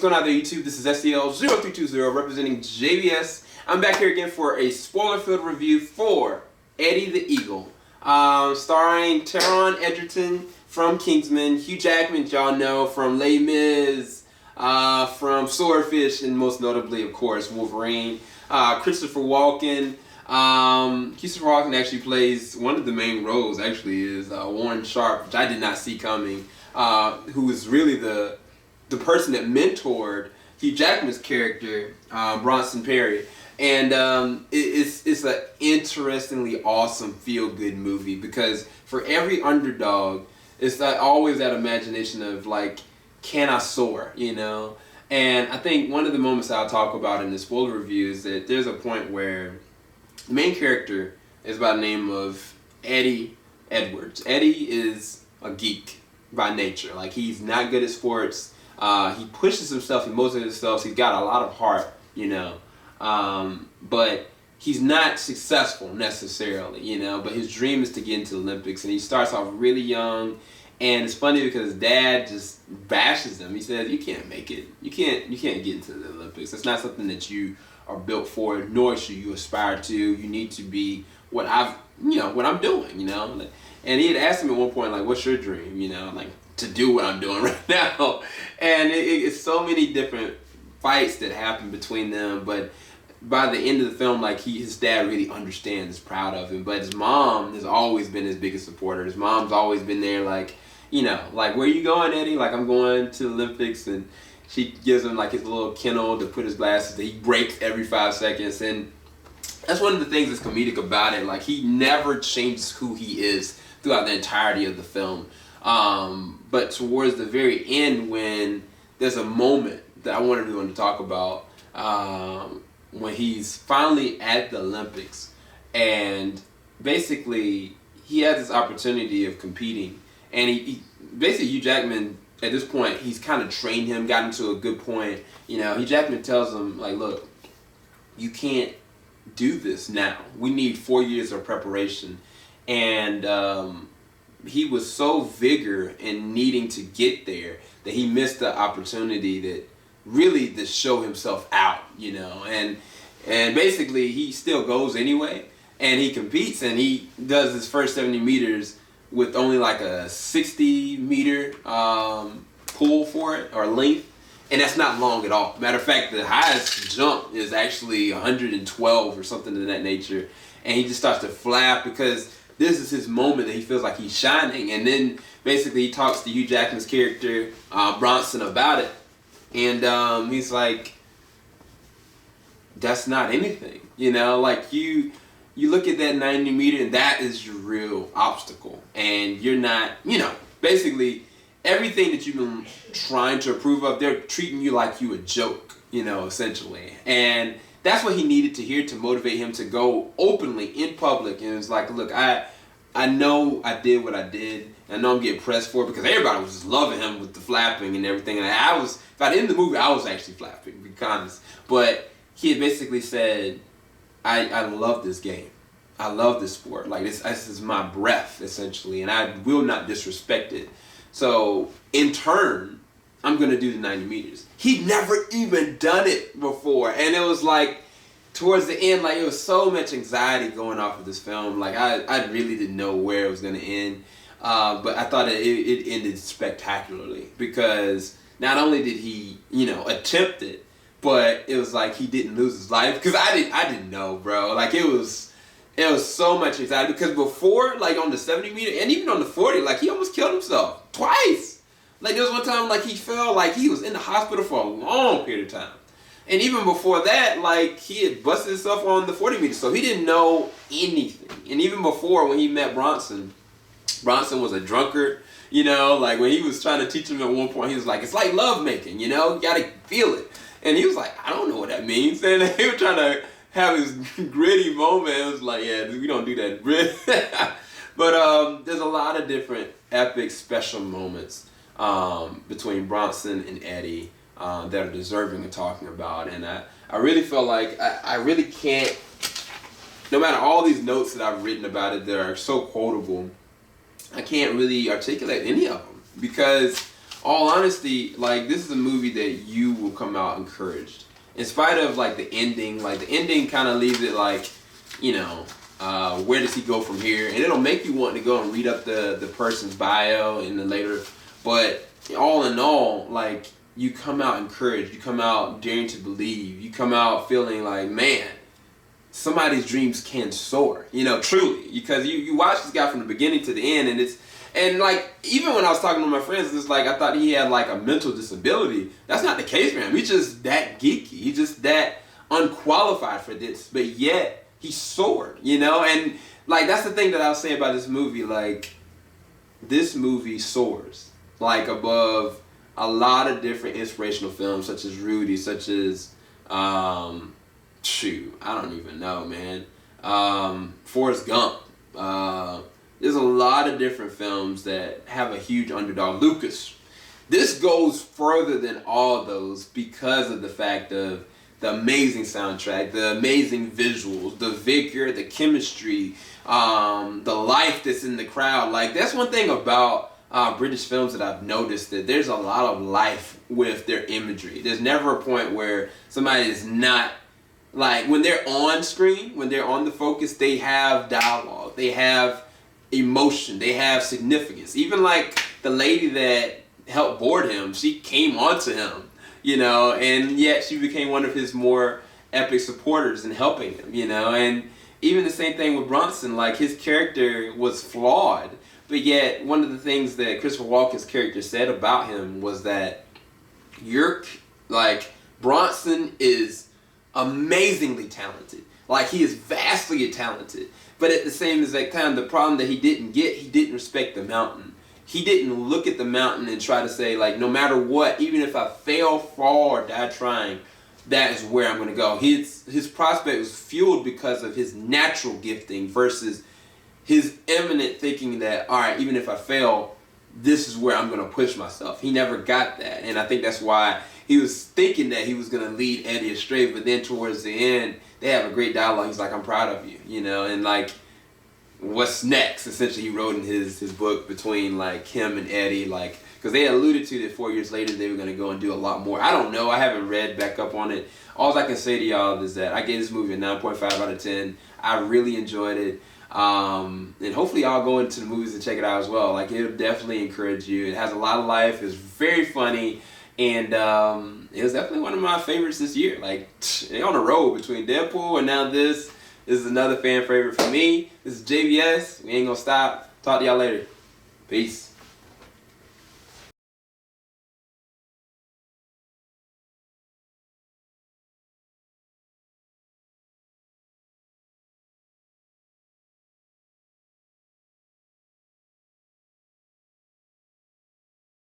going on there, YouTube? This is STL0320 representing JBS. I'm back here again for a spoiler-filled review for Eddie the Eagle, starring Taron Egerton from Kingsman, Hugh Jackman, y'all know from Les Mis, from Swordfish, and most notably, of course, Wolverine. Christopher Walken. Christopher Walken actually plays one of the main roles. Actually, is Warren Sharp, which I did not see coming. Who is really the person that mentored Hugh Jackman's character, Bronson Perry. And it's an interestingly awesome feel-good movie because for every underdog, it's always that imagination of like, can I soar, you know? And I think one of the moments I'll talk about in the spoiler review is that there's a point where the main character is by the name of Eddie Edwards. Eddie is a geek by nature. Like, he's not good at sports. He pushes himself, he motivates himself. He's got a lot of heart, you know. But he's not successful necessarily, you know. But his dream is to get into the Olympics, and he starts off really young. And it's funny because his dad just bashes him. He says, "You can't make it. You can't get into the Olympics. It's not something that you are built for, nor should you aspire to. You need to be what I'm doing, you know." And he had asked him at one point, like, "What's your dream?" You know, like, to do what I'm doing right now. And it's so many different fights that happen between them. But by the end of the film, like, his dad really understands, is proud of him. But his mom has always been his biggest supporter. His mom's always been there, like, you know, like, "Where you going, Eddie?" Like, "I'm going to the Olympics." And she gives him like his little kennel to put his glasses that he breaks every 5 seconds. And that's one of the things that's comedic about it. Like, he never changes who he is throughout the entirety of the film. But towards the very end, when there's a moment that I wanted everyone to talk about, when he's finally at the Olympics, and basically he has this opportunity of competing, and he basically, Hugh Jackman, at this point, he's kind of trained him, got him to a good point. You know, Hugh Jackman tells him, like, "Look, you can't do this now. We need 4 years of preparation." And he was so vigor in needing to get there that he missed the opportunity that really to show himself out, you know. And basically, he still goes anyway, and he competes, and he does his first 70 meters with only like a 60-meter pull for it, or length, and that's not long at all. Matter of fact, the highest jump is actually 112 or something of that nature, and he just starts to flap because this is his moment that he feels like he's shining. And then basically he talks to Hugh Jackman's character, Bronson, about it, and he's like, "That's not anything, you know, like you look at that 90-meter, and that is your real obstacle. And you're not, you know, basically everything that you've been trying to approve of, they're treating you like you a joke, you know, essentially." And that's what he needed to hear to motivate him to go openly in public. And it's like, "Look, I know I did what I did. I know I'm getting pressed for it," because everybody was just loving him with the flapping and everything. And by the end of the movie, I was actually flapping, to be honest. But he had basically said, I love this game. I love this sport. Like, this is my breath, essentially, and I will not disrespect it. So, in turn, I'm going to do the 90 meters. He'd never even done it before. And it was like, towards the end, like, it was so much anxiety going off of this film. Like, I really didn't know where it was going to end. But I thought it ended spectacularly because not only did he, you know, attempt it, but it was like he didn't lose his life, because I didn't know, bro. Like, it was so much anxiety because before, like, on the 70 meter and even on the 40, like, he almost killed himself twice. Like, there was one time, like, he fell, like, he was in the hospital for a long period of time. And even before that, like, he had busted himself on the 40 meters, so he didn't know anything. And even before, when he met Bronson was a drunkard, you know, like, when he was trying to teach him at one point, he was like, "It's like love making, you know, you gotta feel it." And he was like, "I don't know what that means." And he was trying to have his gritty moment. It was like, "Yeah, we don't do that." But there's a lot of different epic special moments between Bronson and Eddie that are deserving of talking about. And I really feel like I really can't, no matter all these notes that I've written about it that are so quotable, I can't really articulate any of them because all honesty, like, this is a movie that you will come out encouraged. In spite of, like, the ending kind of leaves it like, you know, where does he go from here? And it'll make you want to go and read up the person's bio in the later, but all in all, like, you come out encouraged, you come out daring to believe, you come out feeling like, man, somebody's dreams can soar, you know, truly, because you watch this guy from the beginning to the end, and like, even when I was talking to my friends, it's like I thought he had like a mental disability. That's not the case, man. He's just that geeky. He's just that unqualified for this, but yet he soared, you know. And like, that's the thing that I'll say about this movie. Like, this movie soars like above a lot of different inspirational films, such as Rudy, such as shoot, I don't even know, man. Forrest Gump. There's a lot of different films that have a huge underdog. Lucas. This goes further than all those because of the fact of the amazing soundtrack, the amazing visuals, the vigor, the chemistry, the life that's in the crowd. Like, that's one thing about British films that I've noticed, that there's a lot of life with their imagery. There's never a point where somebody is not, like, when they're on screen, when they're on the focus, they have dialogue, they have emotion, they have significance. Even like the lady that helped board him, she came onto him, you know, and yet she became one of his more epic supporters in helping him, you know. And even the same thing with Bronson, like, his character was flawed, but yet one of the things that Christopher Walken's character said about him was that Bronson is amazingly talented. Like, he is vastly talented. But at the same exact time, the problem that he didn't respect the mountain. He didn't look at the mountain and try to say, like, no matter what, even if I fail, fall, or die trying, that is where I'm going to go. His prospect was fueled because of his natural gifting versus his eminent thinking that, all right, even if I fail, this is where I'm going to push myself. He never got that. And I think that's why he was thinking that he was going to lead Eddie astray, but then towards the end, they have a great dialogue. He's like, I'm proud of you, you know, and like, what's next? Essentially, he wrote in his book between like him and Eddie, like, because they alluded to that 4 years later they were going to go and do a lot more. I don't know. I haven't read back up on it. All I can say to y'all is that I gave this movie a 9.5 out of 10. I really enjoyed it. And hopefully y'all go into the movies and check it out as well. Like, it'll definitely encourage you. It has a lot of life. It's very funny. And it was definitely one of my favorites this year. Like, they on the road between Deadpool and now this. This is another fan favorite for me. This is JBS. We ain't gonna stop. Talk to y'all later. Peace.